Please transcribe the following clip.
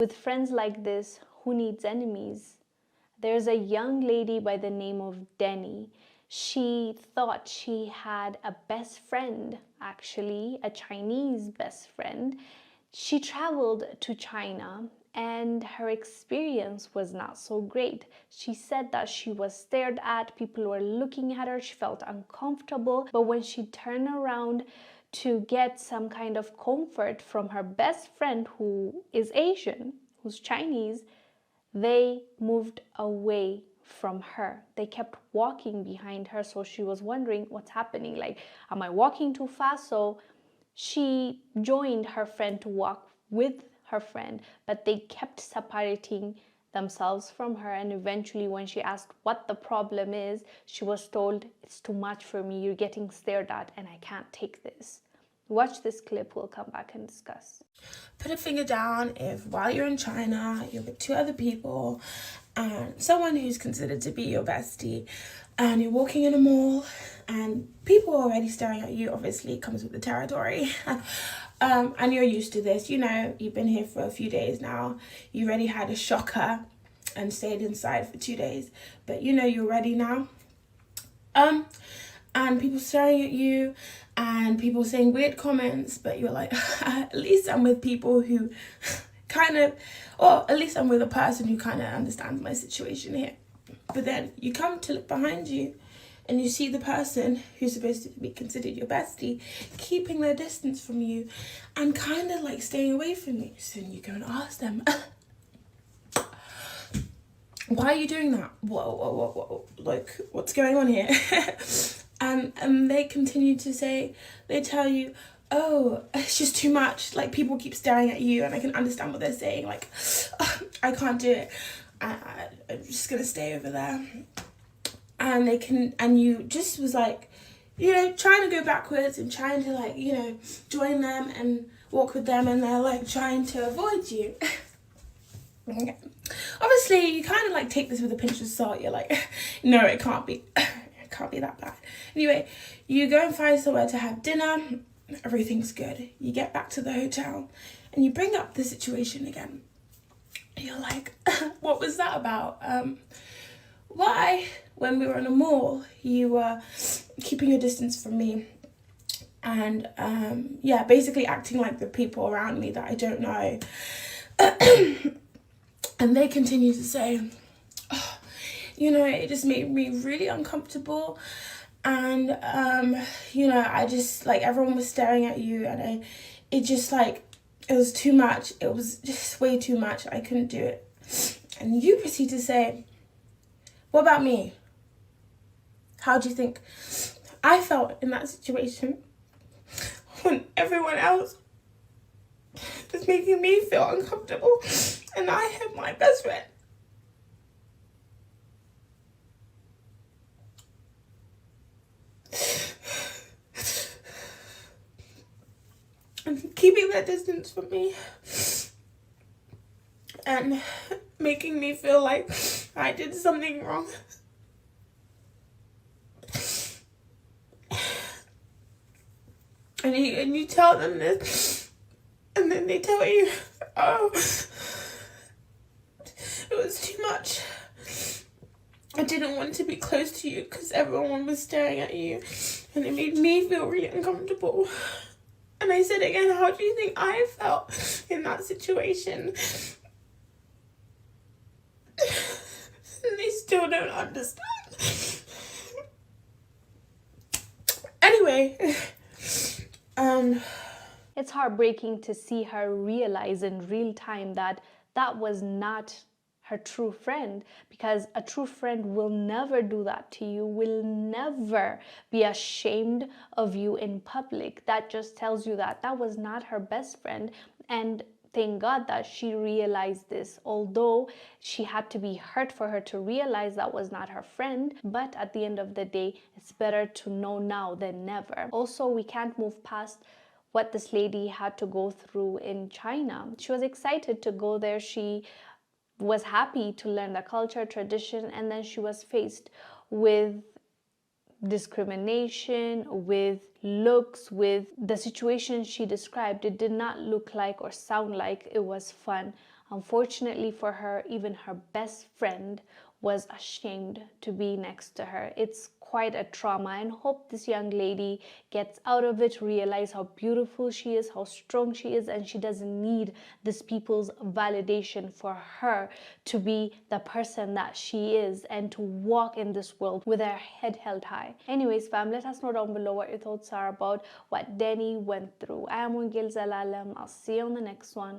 With friends like this, who needs enemies? There's a young lady by the name of Denny. She thought she had a best friend, actually, a Chinese best friend. She traveled to China and her experience was not so great. She said that she was stared at, people were looking at her, she felt uncomfortable. But when she turned around to get some kind of comfort from her best friend, who is Asian, who's Chinese, they moved away from her. They kept walking behind her, so she was wondering what's happening. Like, am I walking too fast? So she joined her friend to walk with her friend, but they kept separating themselves from her. And eventually, when she asked what the problem is, she was told, it's too much for me, you're getting stared at and I can't take this. Watch this clip, we'll come back and discuss. Put a finger down if while you're in China, you're with two other people and someone who's considered to be your bestie, and you're walking in a mall and people are already staring at you. Obviously it comes with the territory. And you're used to this, you know, you've been here for a few days now, you already had a shocker and stayed inside for 2 days, but you know you're ready now. And people staring at you and people saying weird comments, but you're like, at least I'm with people who kind of, or at least I'm with a person who kind of understands my situation here. But then you come to look behind you and you see the person who's supposed to be considered your bestie keeping their distance from you and kind of like staying away from you. So you go and ask them, why are you doing that? Whoa. Like, what's going on here? And they continue to say, they tell you, oh, it's just too much. Like, people keep staring at you and I can understand what they're saying. Like, I can't do it. I'm just going to stay over there. And you just was like, you know, trying to go backwards and trying to, like, you know, join them and walk with them, and they're like trying to avoid you. Okay. Obviously, you kind of like take this with a pinch of salt. You're like, no, it can't be that bad. Anyway, you go and find somewhere to have dinner. Everything's good. You get back to the hotel and you bring up the situation again. You're like, what was that about? Why, when we were in a mall, you were keeping your distance from me and yeah, basically acting like the people around me that I don't know. And they continue to say, oh, you know, it just made me really uncomfortable. And, you know, I just, like, everyone was staring at you and it just, like, it was too much. It was just way too much. I couldn't do it. And you proceed to say, what about me? How do you think I felt in that situation when everyone else was making me feel uncomfortable and I had my best friend? And keeping that distance from me and making me feel like I did something wrong. And you tell them this, and then they tell you, oh, it was too much. I didn't want to be close to you because everyone was staring at you, and it made me feel really uncomfortable. And I said again, how do you think I felt in that situation? And they still don't understand. Anyway, It's heartbreaking to see her realize in real time that that was not her true friend, because a true friend will never do that to you, will never be ashamed of you in public. That just tells you that that was not her best friend. And thank God that she realized this, although she had to be hurt for her to realize that was not her friend. But at the end of the day, it's better to know now than never. Also, we can't move past what this lady had to go through in China. She was excited to go there. She was happy to learn the culture, tradition, and then she was faced with discrimination, with looks, with the situation she described. It did not look like or sound like it was fun Unfortunately for her, even her best friend was ashamed to be next to her. It's quite a trauma, and hope this young lady gets out of it, realize how beautiful she is, how strong she is, and she doesn't need this people's validation for her to be the person that she is and to walk in this world with her head held high. Anyways, fam, let us know down below what your thoughts are about what Denny went through. I am Wongel Zelalem. I'll see you on the next one.